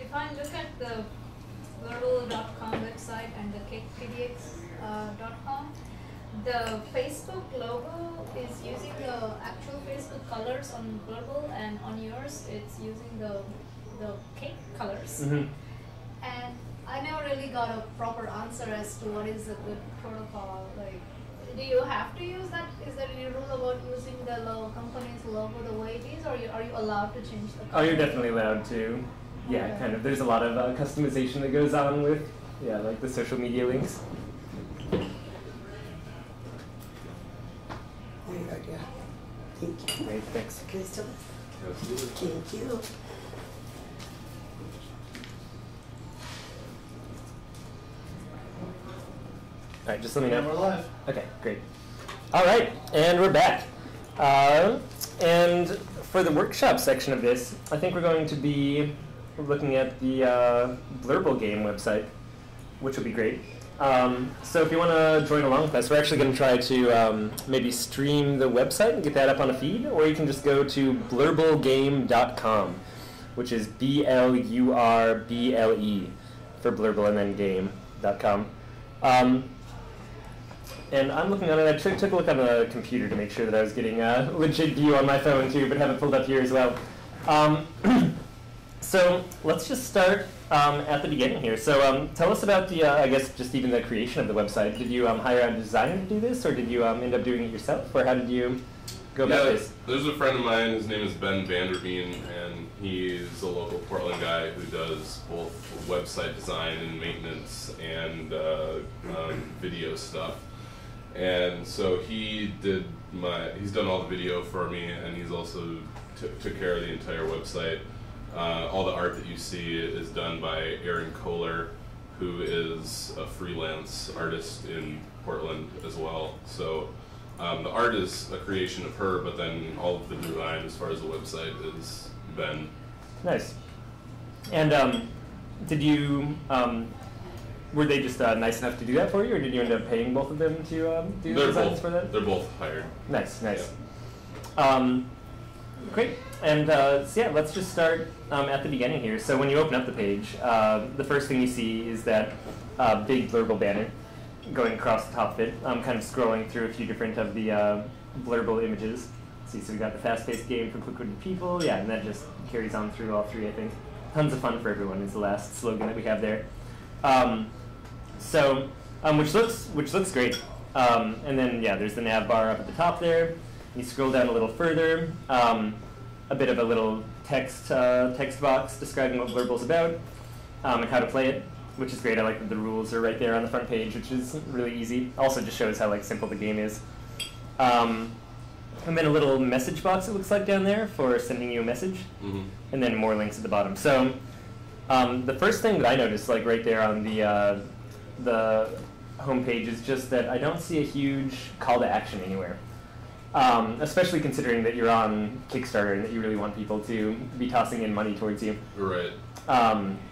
if I look at the Blurble.com website and the cakepdx.com, the Facebook logo is using the actual Facebook colors on Blurble, and on yours it's using the cake colors. And I never really got a proper answer as to what is a good protocol. Like, do you have to use that? Is there any rule about using the company's logo the way it is, or are you allowed to change the color? Oh, you're definitely allowed to. Yeah, okay. Kind of. There's a lot of customization that goes on with, like the social media links. There you go, yeah. Thank you. Great, thanks. Okay, still. Thank you. All right, just let me know. We're live. Okay, great. All right, and we're back. And for the workshop section of this, I think we're going to be looking at the Blurble game website, which will be great. So if you want to join along with us, we're actually going to try to maybe stream the website and get that up on a feed, or you can just go to blurblegame.com, which is B-L-U-R-B-L-E for Blurble and then game.com. And I'm looking on it. I took a look on the computer to make sure that I was getting a legit view on my phone too, but have it pulled up here as well. So let's just start at the beginning here. So tell us about the, I guess, just even the creation of the website. Did you hire a designer to do this, or did you end up doing it yourself, or how did you go about this? There's a friend of mine. His name is Ben Vanderveen, and he's a local Portland guy who does both website design and maintenance and video stuff. And so he's done all the video for me, and he's also took care of the entire website. All the art that you see is done by Erin Kohler, who is a freelance artist in Portland as well. So the art is a creation of her, but then all of the design as far as the website is Ben. Nice. And did you, were they just nice enough to do that for you, or did you end up paying both of them to do the designs for them? They're both hired. Nice, nice. Yeah. Great. And so yeah, let's just start at the beginning here. So when you open up the page, the first thing you see is that big Blurble banner going across the top of it, kind of scrolling through a few different of the Blurble images. See, so we got the fast-paced game for quick-witted people, yeah, and that just carries on through all three, I think. Tons of fun for everyone is the last slogan that we have there. Which looks great. And then, yeah, there's the nav bar up at the top there. You scroll down a little further, a bit of a little text box describing what Blurble's about and how to play it, which is great. I like that the rules are right there on the front page, which is really easy. Also just shows how simple the game is. And then a little message box, it looks like, down there for sending you a message, and then more links at the bottom. So the first thing that I noticed, right there on the homepage, is just that I don't see a huge call to action anywhere. Especially considering that you're on Kickstarter and that you really want people to be tossing in money towards you. Right.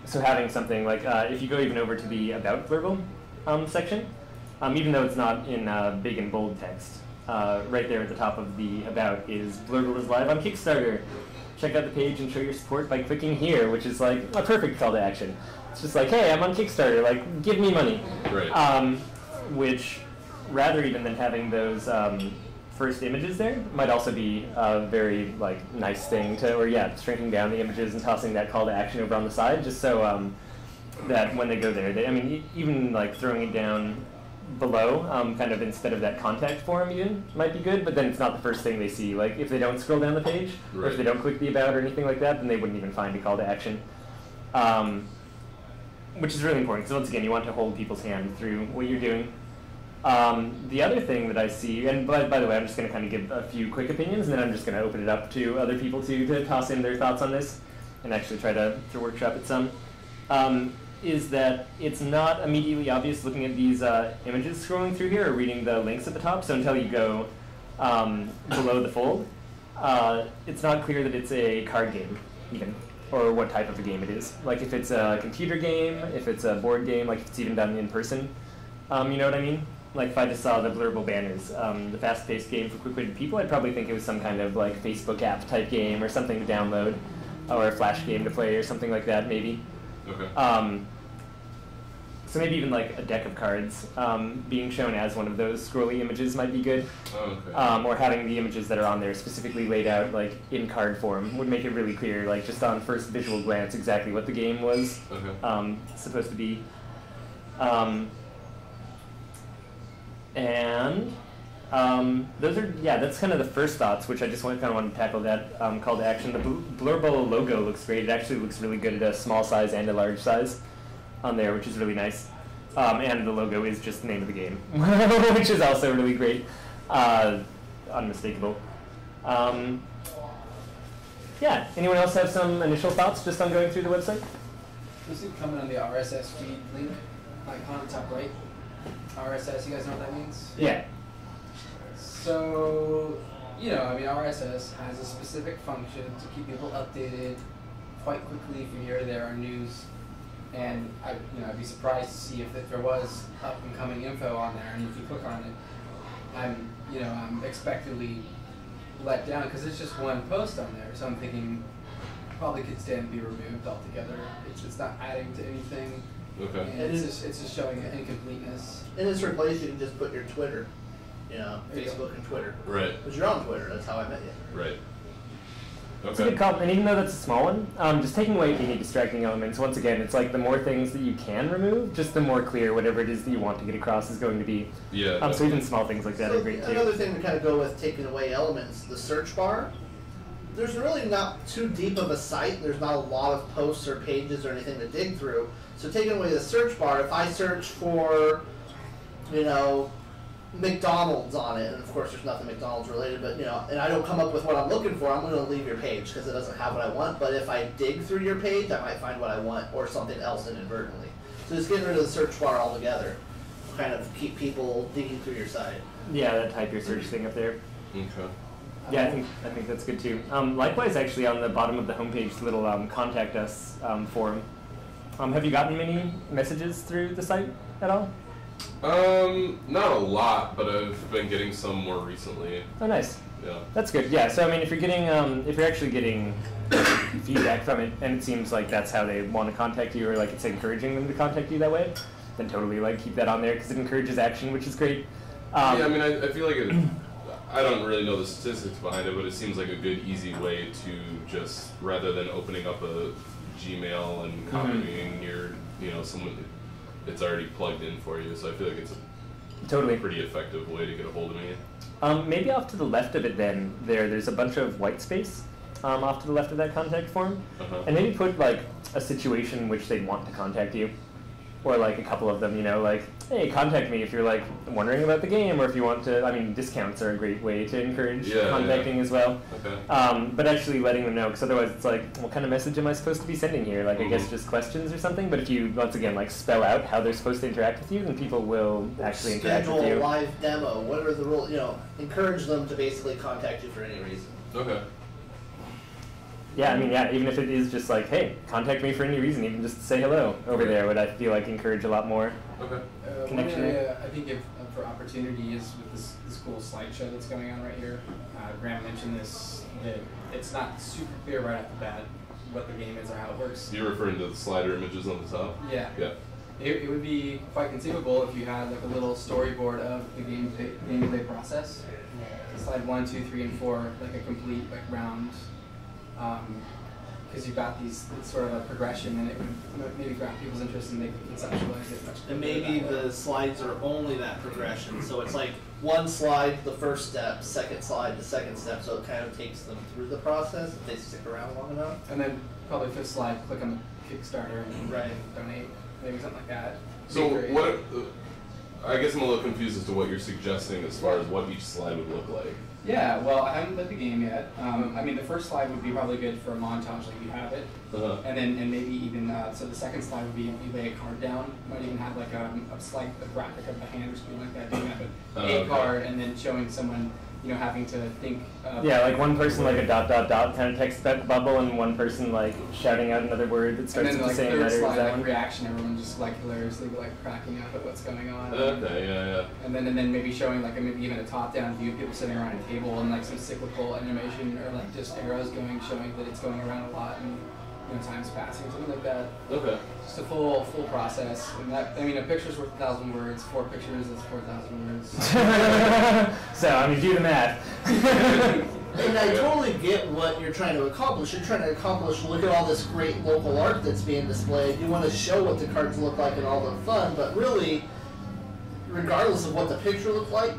So having something like, if you go even over to the About Blurble section, even though it's not in big and bold text, right there at the top of the About is Blurble is live on Kickstarter. Check out the page and show your support by clicking here, which is a perfect call to action. It's just hey, I'm on Kickstarter, give me money. Right. Which, rather even than having those first images there, might also be a very nice thing to, or yeah, shrinking down the images and tossing that call to action over on the side, just so that when they go there, even throwing it down below, kind of instead of that contact form even, might be good, but then it's not the first thing they see. If they don't scroll down the page, right, or if they don't click the About or anything like that, then they wouldn't even find a call to action. Which is really important, because once again, you want to hold people's hand through what you're doing. The other thing that I see, and by the way, I'm just going to kind of give a few quick opinions, and then I'm just going to open it up to other people to toss in their thoughts on this, and actually try to workshop it some, is that it's not immediately obvious looking at these images scrolling through here or reading the links at the top, so until you go below the fold, it's not clear that it's a card game, even, or what type of a game it is. If it's a computer game, if it's a board game, if it's even done in person, you know what I mean? If I just saw the Blurble banners, the fast-paced game for quick-witted people, I'd probably think it was some kind of Facebook app type game or something to download, or a flash game to play or something like that, maybe. Okay. So maybe even like a deck of cards being shown as one of those scrolly images might be good. Oh, okay. Or having the images that are on there specifically laid out like in card form would make it really clear, like just on first visual glance, exactly what the game was supposed to be. Those are, that's kind of the first thoughts, which I just kind of want to tackle that call to action. The Blurble logo looks great. It actually looks really good at a small size and a large size on there, which is really nice. And the logo is just the name of the game, which is also really great. Unmistakable. Anyone else have some initial thoughts just on going through the website? This is coming on the RSS feed link icon on top right. RSS, you guys know what that means? Yeah. So, RSS has a specific function to keep people updated quite quickly from here to there on news. And I'd be surprised to see if there was up and coming info on there, and if you click on it, I'm expectedly let down because it's just one post on there. So I'm thinking probably could stand to be removed altogether. It's not adding to anything. Okay. And it's just showing incompleteness. In its replace, you can just put your Twitter, Facebook and Twitter. Right. Because you're on Twitter. That's how I met you. Right. It's a good call, and even though that's a small one, just taking away any distracting elements, once again, it's like the more things that you can remove, just the more clear whatever it is that you want to get across is going to be. Yeah. So even small things like that are great too. Another thing to kind of go with taking away elements, the search bar. There's really not too deep of a site. There's not a lot of posts or pages or anything to dig through. So taking away the search bar, if I search for, McDonald's on it, and of course there's nothing McDonald's related, but and I don't come up with what I'm looking for, I'm going to leave your page because it doesn't have what I want. But if I dig through your page, I might find what I want or something else inadvertently. So just getting rid of the search bar altogether, kind of keep people digging through your site. Yeah, that type your search thing up there. Okay. Yeah, I think that's good too. Likewise, actually, on the bottom of the homepage, the little contact us form. Have you gotten many messages through the site at all? Not a lot, but I've been getting some more recently. Oh, nice. Yeah. That's good. Yeah. So I mean, if you're actually getting feedback from it, and it seems like that's how they want to contact you, or like it's encouraging them to contact you that way, then totally keep that on there because it encourages action, which is great. I feel like I don't really know the statistics behind it, but it seems like a good, easy way to just, rather than opening up a Gmail and copying your, someone, it's already plugged in for you. So I feel like it's a pretty effective way to get a hold of me. Maybe off to the left of it then, there's a bunch of white space off to the left of that contact form. And maybe put a situation in which they'd want to contact you. Or a couple of them, hey, contact me if you're wondering about the game, or if you want to, discounts are a great way to encourage contacting as well. Okay. But actually letting them know, because otherwise it's what kind of message am I supposed to be sending here? I guess just questions or something, but if you, once again, spell out how they're supposed to interact with you, then people will actually interact with you. Schedule a live demo, what are the rules, encourage them to basically contact you for any reason. Okay. Yeah, even if it is just hey, contact me for any reason, even just say hello over there, would I feel encourage a lot more connection. One area I think for opportunity is with this cool slideshow that's going on right here. Graham mentioned this, that it's not super clear right off the bat what the game is or how it works. You're referring to the slider images on the top? Yeah. Yeah. It would be quite conceivable if you had a little storyboard of the gameplay process. Slide 1, 2, 3, and 4, a complete round. Because you've got these sort of a progression, and it would maybe grab people's interest and make them conceptualize it much. And maybe the slides are only that progression, so it's one slide, the first step, second slide, the second step, so it kind of takes them through the process if they stick around long enough. And then probably fifth slide, click on the Kickstarter and donate, maybe something like that. So what? I guess I'm a little confused as to what you're suggesting as far as what each slide would look like. Yeah, well, I haven't played the game yet. The first slide would be probably good for a montage, you have it. And maybe even, so the second slide would be you lay a card down. You might even have a graphic of a hand or something like that doing that, but a card and then showing someone, having to think. One person a ... kind of text bubble, and one person shouting out another word that starts with the same letter. Third slide, reaction, everyone just hilariously cracking up at what's going on. Okay, yeah. And then maybe showing maybe even a top-down view of people sitting around a table and some cyclical animation or just arrows showing that it's going around a lot. And time's passing, something like that. Okay. Just a full process. And that, I mean, a picture's worth 1,000 words. 4 pictures is 4,000 words. So, I mean, do the math. And I totally get what you're trying to accomplish. You're trying to accomplish, look at all this great local art that's being displayed. You want to show what the cards look like and all the fun, but really, regardless of what the picture looks like,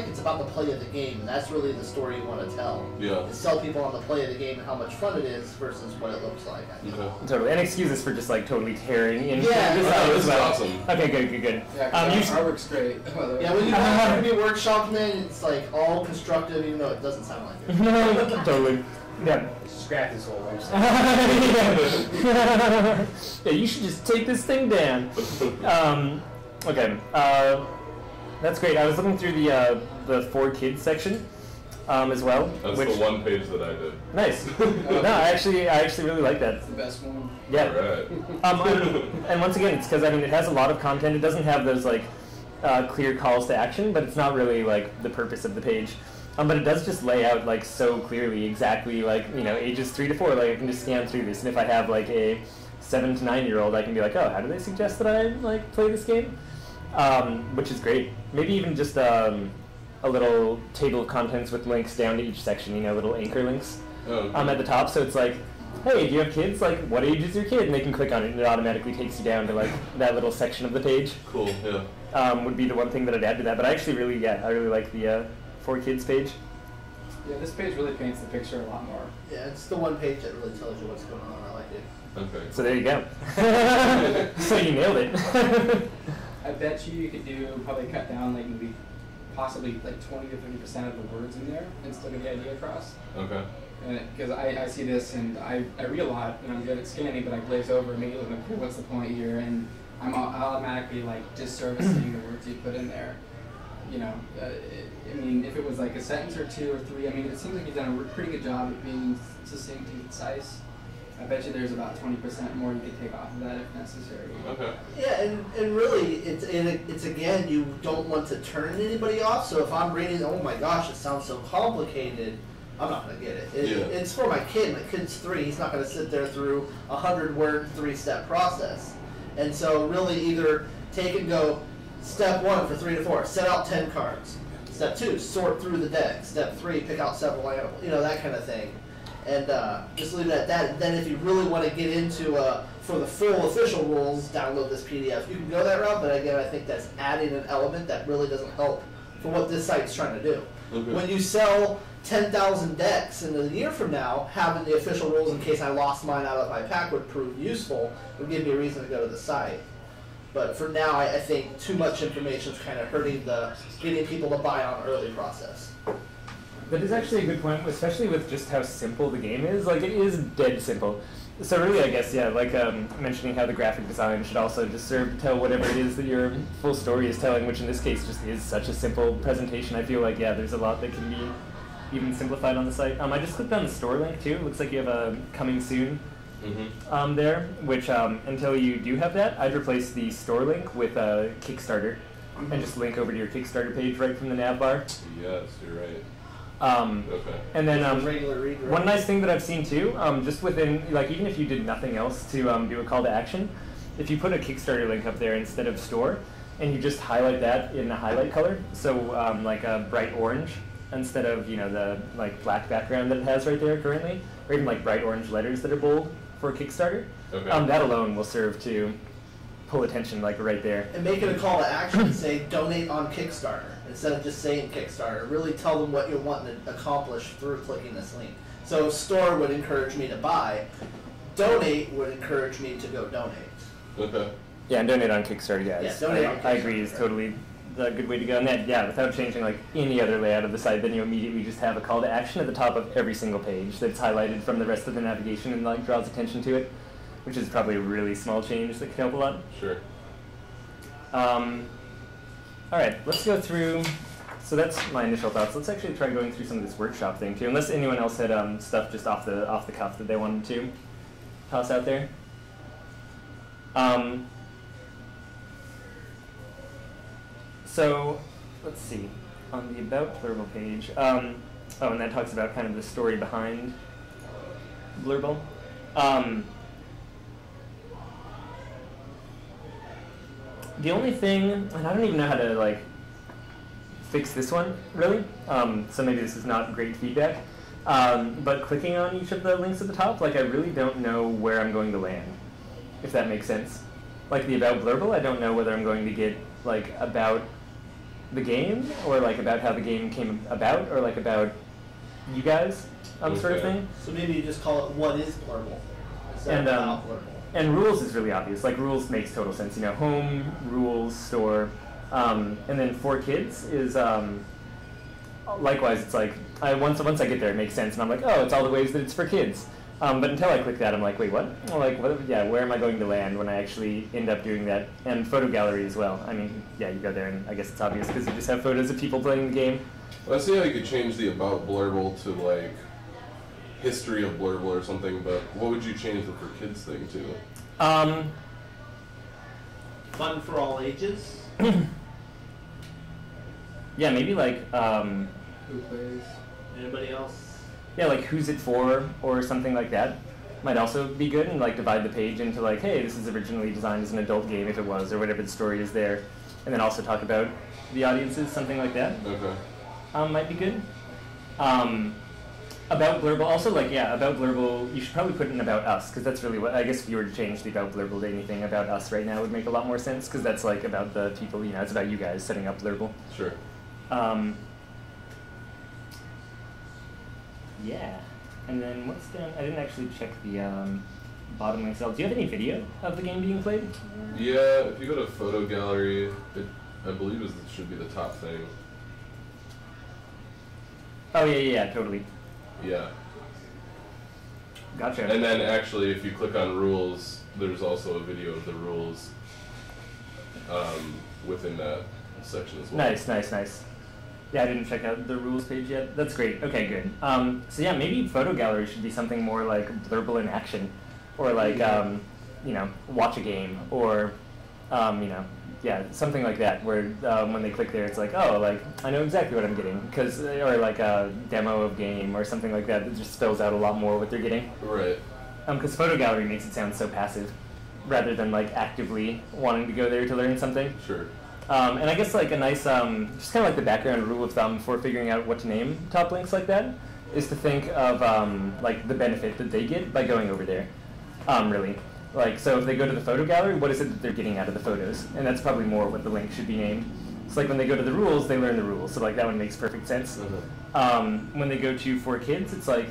it's about the play of the game, and that's really the story you want to tell. Yeah. Is sell people on the play of the game and how much fun it is versus what it looks like. I think. Okay. Totally. And excuses for just like totally tearing into Yeah. the Oh, site this as is well. awesome. Okay, good. Yeah, 'cause You our artwork's great. by the way. Yeah, when you go to be workshop, man, it's like all constructive, even though it doesn't sound like it. No, totally. Yeah. Scrap this whole website. Yeah, you should just take this thing down. Okay. That's great. I was looking through the for kids section as well. That's which, the one page that I did. Nice. No, I actually really like that. It's the best one. Yeah. Alright. And once again, it's because I mean it has a lot of content. It doesn't have those like clear calls to action, but it's not really like the purpose of the page. But it does just lay out like so clearly exactly like ages 3 to 4. Like I can just scan through this, and if I have like a 7 to 9 year old, I can be like, oh, how do they suggest that I like play this game? Which is great. Maybe even just a little table of contents with links down to each section. Little anchor links at the top. So it's like, hey, do you have kids? Like, what age is your kid? And they can click on it, and it automatically takes you down to like that little section of the page. Cool. Yeah. Would be the one thing that I'd add to that. But I actually really like the for kids page. Yeah, this page really paints the picture a lot more. Yeah, it's the one page that really tells you what's going on. I like it. Okay. So there you go. So you nailed it. I bet you could probably cut down like maybe possibly like 20 to 30% of the words in there and still get the idea across. Okay. Because I see this and I read a lot and I'm good at scanning, but I glaze over immediately like, okay, what's the point here? And I'm automatically like disservicing the words you put in there. I mean, if it was like a sentence or 2 or 3, I mean, it seems like you've done a pretty good job at being succinct and concise. I bet you there's about 20% more you could take off of that if necessary. Okay. Yeah, and really, it's again, you don't want to turn anybody off. So if I'm reading, oh my gosh, it sounds so complicated, I'm not gonna get it. It's for my kid. My kid's 3. He's not gonna sit there through a 100-word 3-step process. And so really, either take and go. Step 1 for 3 to 4, set out 10 cards. Step 2, sort through the deck. Step 3, pick out several animals. That kind of thing. And just leave it at that. And then if you really want to get into, for the full official rules, download this PDF. You can go that route, but again, I think that's adding an element that really doesn't help for what this site's trying to do. Okay. When you sell 10,000 decks in a year from now, having the official rules in case I lost mine out of my pack would prove useful, would give me a reason to go to the site. But for now, I think too much information is kind of hurting getting people to buy on early process. That is actually a good point, especially with just how simple the game is. Like, it is dead simple. So really, I guess, yeah, like mentioning how the graphic design should also just serve to tell whatever it is that your full story is telling, which in this case just is such a simple presentation. I feel like, yeah, there's a lot that can be even simplified on the site. I just clicked on the store link, too. It looks like you have a coming soon there, which until you do have that, I'd replace the store link with a Kickstarter and just link over to your Kickstarter page right from the nav bar. Yes, you're right. Okay. And then Regular redirect. one nice thing that I've seen too, just within, like, even if you did nothing else to do a call to action, if you put a Kickstarter link up there instead of store, and you just highlight that in the highlight color, so like a bright orange instead of the like black background that it has right there currently, or even like bright orange letters that are bold for a Kickstarter. Okay. That alone will serve to pull attention like right there. And make it a call to action and say donate on Kickstarter instead of just saying Kickstarter. Really tell them what you're wanting to accomplish through clicking this link. So store would encourage me to buy. Donate would encourage me to go donate. Okay. Yeah, and donate on Kickstarter, Yeah, yes. donate on I agree, is Kickstarter. totally a good way to go. And that, yeah, without changing like any other layout of the site, then you immediately just have a call to action at the top of every single page that's highlighted from the rest of the navigation and like draws attention to it, which is probably a really small change that could help a lot. Sure. All right, let's go through. So that's my initial thoughts. Let's actually try going through some of this workshop thing too, unless anyone else had stuff just off the cuff that they wanted to toss out there. So let's see, on the About Blurble page, oh, and that talks about kind of the story behind Blurble. The only thing, and I don't even know how to like fix this one really. So maybe this is not great feedback. But clicking on each of the links at the top, like I really don't know where I'm going to land, if that makes sense. Like the About Blurble, I don't know whether I'm going to get like about the game, or like about how the game came about, or like about you guys, sort of thing. So maybe you just call it What is Blurble? And and rules is really obvious. Like rules makes total sense. You know, home, rules, store, and then for kids is likewise. It's like once I get there, it makes sense, and I'm like, oh, it's all the ways that it's for kids. But until I click that, I'm like, wait, what? Well, like, what? Yeah, where am I going to land when I actually end up doing that? And photo gallery as well. I mean, yeah, you go there, and I guess it's obvious because you just have photos of people playing the game. Well, I see how you could change the About Blurble to like history of Blurble or something, but what would you change the for kids thing to? Fun for all ages. Yeah, maybe like Who plays? Anybody else? yeah, like who's it for or something like that might also be good, and like divide the page into like, hey, this is originally designed as an adult game if it was, or whatever the story is there, and then also talk about the audiences, something like that. Okay. Might be good. About Blurble, also like, yeah, About Blurble, you should probably put in About Us, because that's really what, I guess if you were to change the About Blurble to anything, About Us right now would make a lot more sense, because that's like about the people, you know, it's about you guys setting up Blurble. Sure. Yeah, and then what's down, I didn't actually check the bottom link cell. Do you have any video of the game being played? Yeah, if you go to photo gallery, it I believe it should be the top thing. Oh yeah, totally. Yeah. Gotcha. And then actually, if you click on rules, there's also a video of the rules within that section as well. Nice. Yeah, I didn't check out the rules page yet. That's great. Okay, good. So yeah, maybe photo gallery should be something more like Blurble in action, or like you know, watch a game, or you know, yeah, something like that. Where when they click there, it's like, oh, like I know exactly what I'm getting, because or like a demo of game or something like that that just spells out a lot more what they're getting. Right. Because photo gallery makes it sound so passive, rather than like actively wanting to go there to learn something. Sure. And I guess like a nice, just kind of like the background rule of thumb for figuring out what to name top links like that is to think of like the benefit that they get by going over there, really. Like, so if they go to the photo gallery, what is it that they're getting out of the photos? And that's probably more what the link should be named. It's like when they go to the rules, they learn the rules. So like that one makes perfect sense. When they go to for kids, it's like,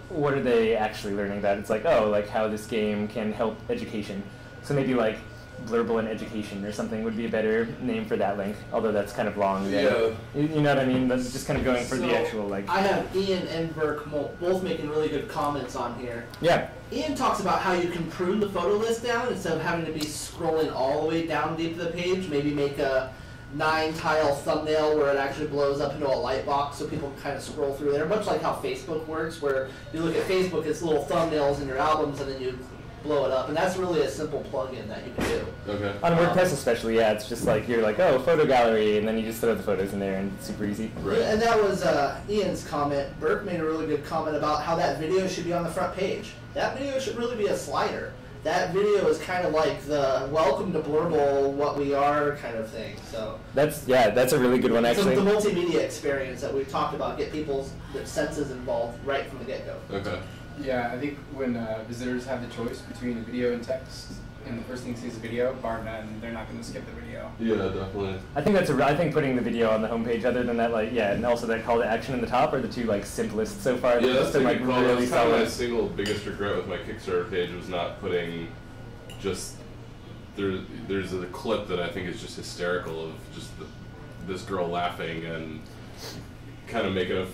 what are they actually learning about? It's like, oh, like how this game can help education. So maybe like Blurble and education or something would be a better name for that link, although that's kind of long. Yeah. You know what I mean? That's just kind of going for the actual like. I have Ian and Burke both making really good comments on here. Yeah. Ian talks about how you can prune the photo list down instead of having to be scrolling all the way down deep to the page. Maybe make a 9-tile thumbnail where it actually blows up into a light box so people can kind of scroll through there, much like how Facebook works, where you look at Facebook, it's little thumbnails in your albums and then you blow it up, and that's really a simple plugin that you can do. Okay. On WordPress especially, yeah, it's just like you're like, oh, photo gallery, and then you just throw the photos in there, and it's super easy. Right. And that was Ian's comment. Burke made a really good comment about how that video should be on the front page. That video should really be a slider. That video is kind of like the welcome to Blurble, what we are kind of thing. So that's a really good one actually. So the multimedia experience that we've talked about, get people's senses involved right from the get-go. Okay. Yeah, I think when visitors have the choice between video and text, and the first thing sees a video, bar none, they're not going to skip the video. Yeah, definitely. I think I think putting the video on the homepage, other than that, like, yeah, and also that call to action in the top, are the two like simplest so far. Yeah, that's like really solid. My solid. single biggest regret with my Kickstarter page was not putting just there's a clip that I think is just hysterical of just this girl laughing and kind of making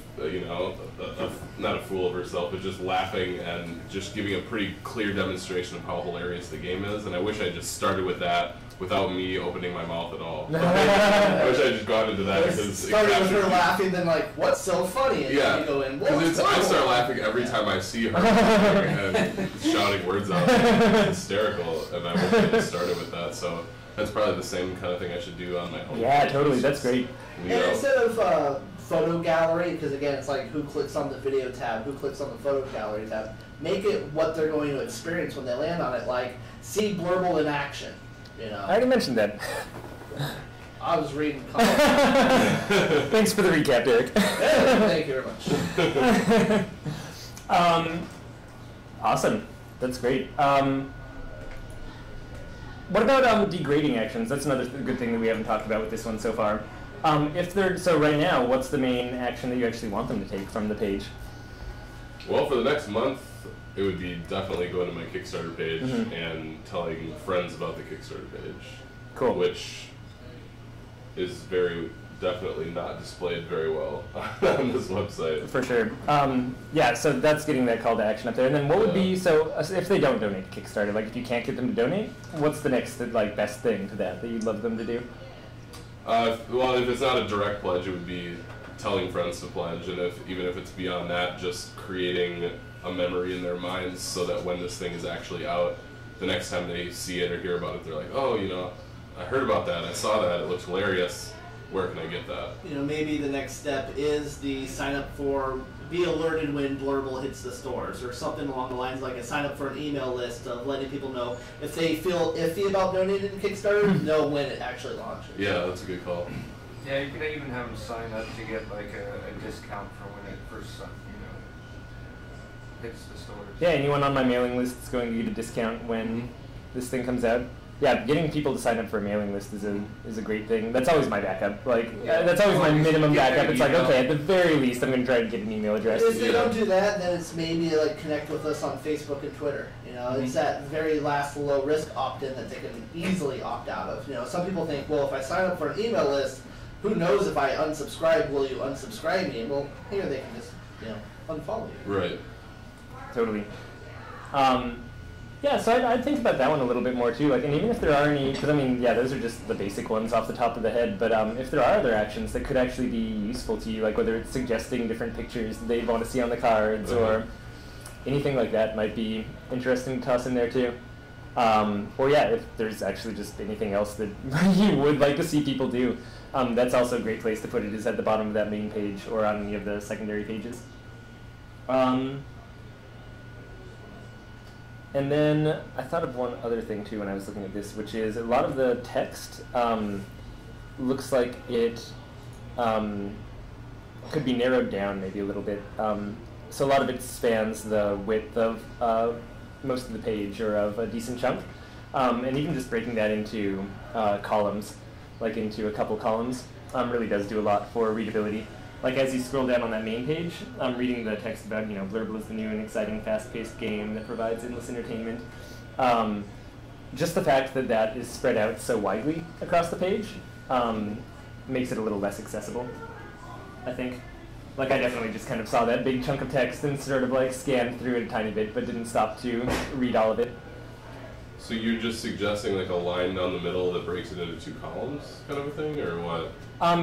not a fool of herself, but just laughing and just giving a pretty clear demonstration of how hilarious the game is. And I wish I just started with that without me opening my mouth at all. I wish I just gone into that because started with her laughing, then like, what's so funny? And yeah, you go in, because I start laughing every time I see her and shouting words out. It's hysterical, and I wish I just started with that. So that's probably the same kind of thing I should do on my home. Yeah, totally. That's great. And instead of photo gallery, because again, it's like who clicks on the video tab, who clicks on the photo gallery tab. Make it what they're going to experience when they land on it, like see Blurble in action. You know. I already mentioned that. I was reading comments. Thanks for the recap, Derek. Thank you very much. Awesome. That's great. What about degrading actions? That's another good thing that we haven't talked about with this one so far. So right now, what's the main action that you actually want them to take from the page? Well, for the next month, it would be definitely going to my Kickstarter page and telling friends about the Kickstarter page. Cool. Which is very definitely not displayed very well on this website. For sure. Yeah, so that's getting that call to action up there. And then what would be, so if they don't donate to Kickstarter, like if you can't get them to donate, what's the next like best thing to that you'd love them to do? Well, if it's not a direct pledge, it would be telling friends to pledge, and even if it's beyond that, just creating a memory in their minds so that when this thing is actually out, the next time they see it or hear about it, they're like, oh, you know, I heard about that, I saw that, it looks hilarious. Where can I get that? You know, maybe the next step is the sign up for, be alerted when Blurble hits the stores, or something along the lines like a sign up for an email list of letting people know if they feel iffy about donating to Kickstarter, know when it actually launches. Yeah, that's a good call. Yeah, you could even have them sign up to get like a discount for when it first, hits the stores. Yeah, anyone on my mailing list is going to get a discount when this thing comes out. Yeah, getting people to sign up for a mailing list is a great thing. That's always my backup. Like, that's always my minimum backup. It's like, okay, at the very least, I'm going to try to get an email address. If they don't do that, then it's maybe like connect with us on Facebook and Twitter. You know, it's that very last low risk opt-in that they can easily opt out of. You know, some people think, well, if I sign up for an email list, who knows if I unsubscribe, will you unsubscribe me? Well, here they can just, unfollow you. Right. Totally. Yeah, so I'd think about that one a little bit more too. Like, and even if there are any, because I mean, yeah, those are just the basic ones off the top of the head. But if there are other actions that could actually be useful to you, like whether it's suggesting different pictures they'd want to see on the cards or anything like that, might be interesting to toss in there too. Or yeah, if there's actually just anything else that you would like to see people do, that's also a great place to put it. Is at the bottom of that main page or on any of the secondary pages. And then I thought of one other thing too when I was looking at this, which is a lot of the text looks like it could be narrowed down maybe a little bit. So a lot of it spans the width of most of the page or of a decent chunk. And even just breaking that into columns, like into a couple columns, really does do a lot for readability. Like as you scroll down on that main page, I'm reading the text about, Blurble is the new and exciting fast-paced game that provides endless entertainment. Just the fact that that is spread out so widely across the page makes it a little less accessible, I think. Like I definitely just kind of saw that big chunk of text and sort of like scanned through it a tiny bit, but didn't stop to read all of it. So you're just suggesting like a line down the middle that breaks it into two columns kind of a thing, or what?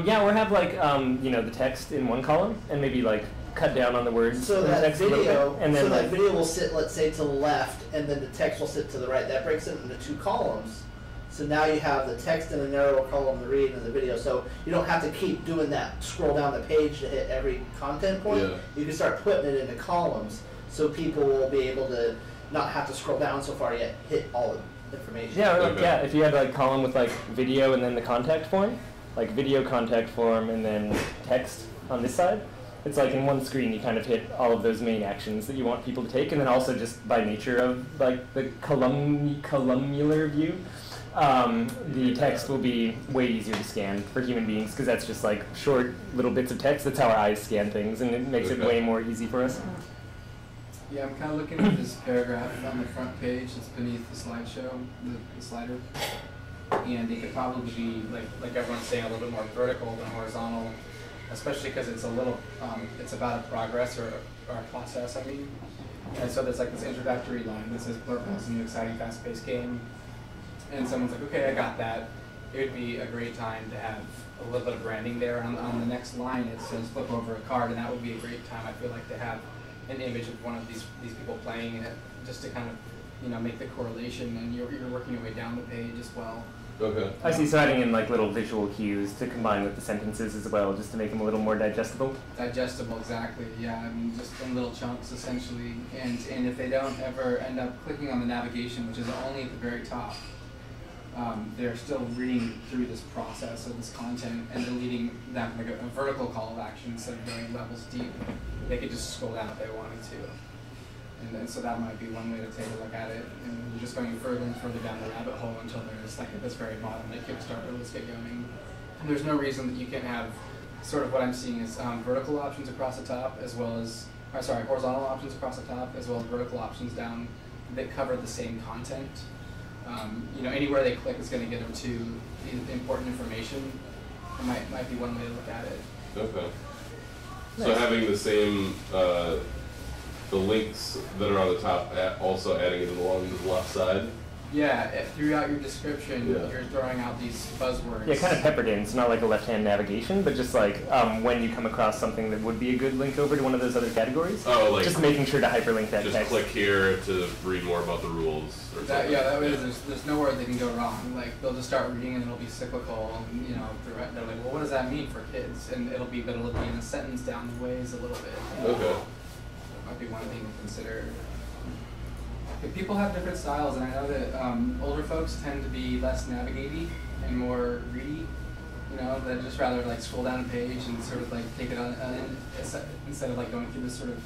Yeah, or have like, the text in one column and maybe like cut down on the words. So in the that text a little video, bit, and then that video will sit, let's say, to the left, and then the text will sit to the right. That breaks it into two columns. So now you have the text in a narrow column to read in the video. So you don't have to keep doing that scroll down the page to hit every content point. Yeah. You can start putting it into columns, so people will be able to not have to scroll down so far yet hit all the information. Yeah, or like, Okay. yeah, if you had like column with like video and then the contact form, like video contact form and then text on this side, it's like in one screen you kind of hit all of those main actions that you want people to take, and then also just by nature of like the columnar view, the text will be way easier to scan for human beings because that's just like short little bits of text. That's how our eyes scan things, and it makes it way more easy for us. Yeah, I'm kind of looking at this paragraph on the front page that's beneath the slideshow, the slider. And it could probably be, like everyone's saying, a little bit more vertical than horizontal, especially because it's a little, it's about a progress or a process, I mean. And so there's like this introductory line that says Blurble is a new exciting fast-paced game. And someone's like, okay, I got that. It would be a great time to have a little bit of branding there. On the next line it says flip over a card, and that would be a great time, I feel like, to have an image of one of these people playing it, just to kind of, make the correlation, and you're working your way down the page as well. Okay. I see, so adding in like little visual cues to combine with the sentences as well, just to make them a little more digestible. Digestible, exactly. Yeah, I mean, just in little chunks essentially. And if they don't ever end up clicking on the navigation, which is only at the very top, they're still reading through this process of this content and deleting that like a vertical call of action instead of going levels deep. They could just scroll down if they wanted to. And then, so that might be one way to take a look at it. And you're just going further and further down the rabbit hole until there's like at this very bottom, like Kickstarter, let's get going. And there's no reason that you can't have sort of what I'm seeing is vertical options across the top as well as, horizontal options across the top as well as vertical options down that cover the same content. Anywhere they click is going to get them to important information. It might be one way to look at it. Okay. Nice. So having the same, the links that are on the top, also adding it along the left side. Yeah, throughout your description, Yeah. you're throwing out these buzzwords. Yeah, kind of peppered in. It's not like a left-hand navigation, but just like when you come across something that would be a good link over to one of those other categories. Oh, like just making sure to hyperlink that just text. click here to read more about the rules. Or something. That way there's nowhere they can go wrong. Like they'll just start reading and it'll be cyclical. And, they're like, well, what does that mean for kids? And it'll be in a sentence down the ways a little bit. Okay. That might be one thing to consider. People have different styles, and I know that older folks tend to be less navigatey and more ready. They'd just rather like scroll down a page and sort of like take it on instead of like going through this sort of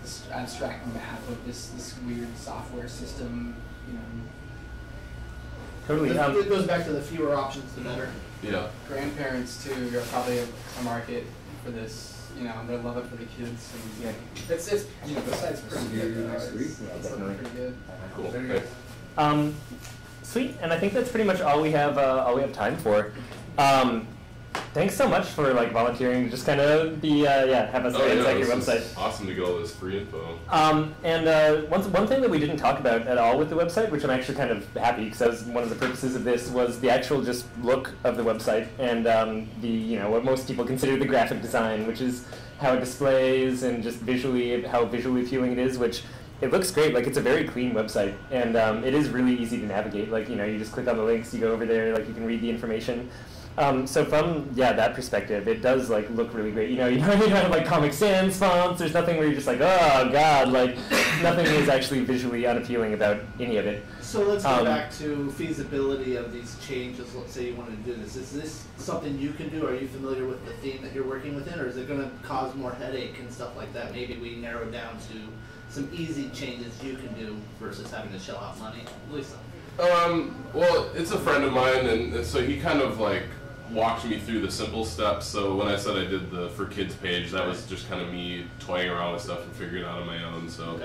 this abstract map of this weird software system. Totally. It goes back to the fewer options, the better. Yeah. Grandparents too are probably a market for this. They love it for the kids. And, Yeah. It's the site's pretty good. Next week? Yeah, It's definitely. looking pretty good. Cool. Okay. Sweet, and I think that's pretty much all we have time for. Thanks so much for volunteering to just kind of be have us ransack your this website. is awesome to get all this free info. And one thing that we didn't talk about at all with the website, which I'm actually kind of happy because that was one of the purposes of this, was the actual just look of the website and the what most people consider the graphic design, which is how it displays and just visually how visually appealing it is, which it looks great. Like it's a very clean website, and it is really easy to navigate. You just click on the links, you go over there, you can read the information. So from that perspective, it does look really great. You don't have Comic Sans fonts. There's nothing where you're just oh god, nothing is actually visually unappealing about any of it. So let's go back to feasibility of these changes. Let's say you wanted to do this. Is this something you can do? Are you familiar with the theme that you're working within, or is it going to cause more headache and stuff like that? Maybe we narrow it down to some easy changes you can do versus having to shell out money. Lisa. Well, it's a friend of mine, and so he kind of walked me through the simple steps. So when I said I did the for kids page, that was just kind of me toying around with stuff and figuring it out on my own. So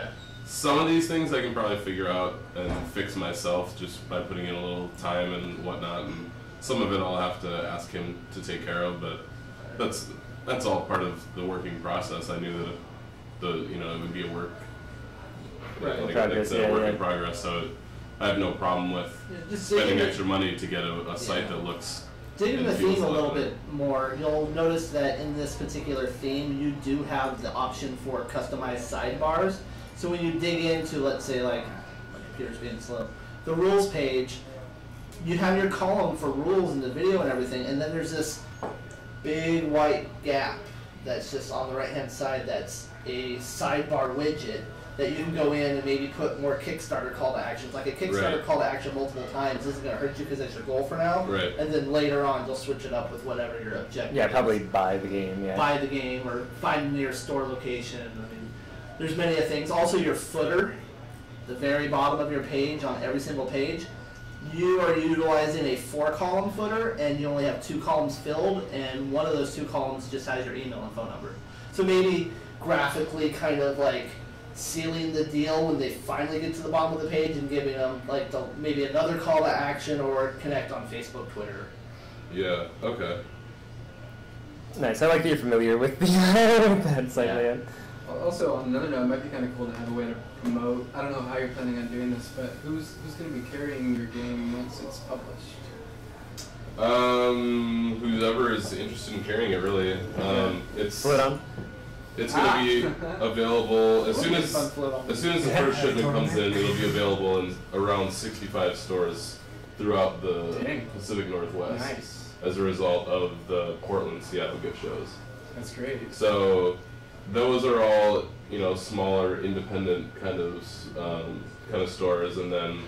some of these things I can probably figure out and fix myself just by putting in a little time and whatnot. And some of it I'll have to ask him to take care of, but that's all part of the working process. I knew that it would be a work, work in progress. So I have no problem with spending extra money to get a site that looks. Digging the theme a little bit more, you'll notice that in this particular theme, you do have the option for customized sidebars. So when you dig into, let's say, my computer's being slow, the rules page, you have your column for rules in the video and everything, and then there's this big white gap that's just on the right-hand side that's a sidebar widget that you can go in and maybe put more Kickstarter call to actions. Like a Kickstarter call to action multiple times isn't going to hurt you because that's your goal for now. Right. And then later on, you'll switch it up with whatever your objective is. Probably buy the game, Buy the game or find your store location. I mean, there's many things. Also, your footer, the very bottom of your page on every single page, you are utilizing a 4-column footer, and you only have 2 columns filled, and one of those 2 columns just has your email and phone number. So maybe graphically kind of sealing the deal when they finally get to the bottom of the page and giving them maybe another call to action or connect on Facebook, Twitter. Yeah. Okay. Nice. I like that you're familiar with that site layout. Also, on another note, it might be kind of cool to have a way to promote. I don't know how you're planning on doing this, but who's going to be carrying your game once it's published? Whoever is interested in carrying it, really. It's Split on. It's going to be available as soon as the first shipment comes in. It'll be available in around 65 stores throughout the Pacific Northwest. Nice. As a result of the Portland, Seattle gift shows. That's great. So those are all smaller, independent kind of stores, and then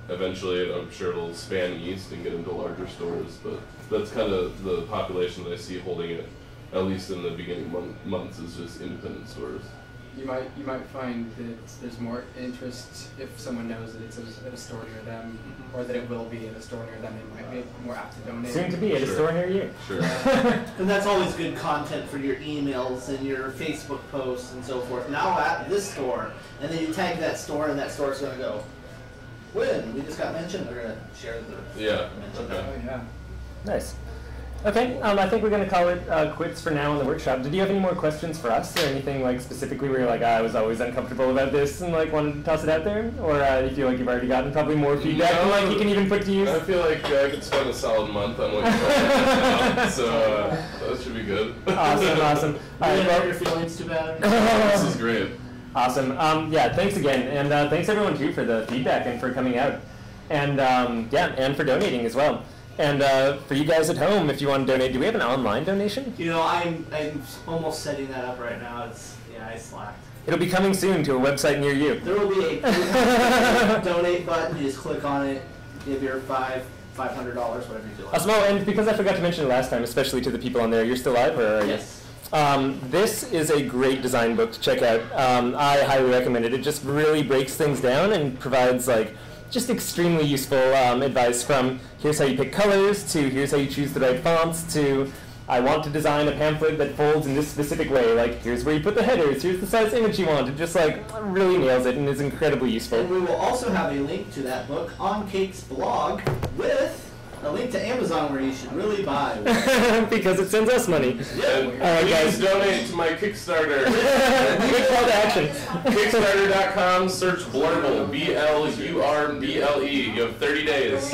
eventually I'm sure it'll span east and get into larger stores, but that's kind of the population that I see holding it, at least in the beginning months, is just independent stores. You might find that there's more interest if someone knows that it's at a store near them, or that it will be at a store near them. They might be more apt to donate. Soon to be at a store near you. Sure. And that's always good content for your emails and your Facebook posts and so forth. Now at this store, and then you tag that store, and that store's going to go, when we just got mentioned, they're going to share the Yeah. mention. Okay. Oh yeah. Nice. Okay, I think we're going to call it quits for now in the workshop. Did you have any more questions for us, or anything like specifically where you're like, I was always uncomfortable about this and like wanted to toss it out there? Or you feel like you've already gotten probably more feedback than like you can even put to use? I feel like I could spend a solid month on what you're talking about, so that should be good. Awesome, awesome. All right, You well, hurt your feelings too bad? This is great. awesome. Yeah, thanks again, and thanks everyone too for the feedback and for coming out, and yeah, and for donating as well. And for you guys at home, if you want to donate, do we have an online donation? You know, I'm almost setting that up right now. I slacked. It'll be coming soon to a website near you. There will be a donate button. You just click on it, give your $500, whatever you feel like. Awesome. Oh, and because I forgot to mention it last time, especially to the people on there, you're still live, or are you? Yes. This is a great design book to check out. I highly recommend it. It just really breaks things down and provides like just extremely useful advice, from here's how you pick colors, to here's how you choose the right fonts, to I want to design a pamphlet that folds in this specific way, like here's where you put the headers, here's the size image you want. It just like really nails it and is incredibly useful. And we will also have a link to that book on Kate's blog with a link to Amazon where you should really buy one. Because it sends us money. And Alright, please guys. donate to my Kickstarter. Quick call to action. Kickstarter.com, search Blurble, B-L-U-R-B-L-E. You have 30 days.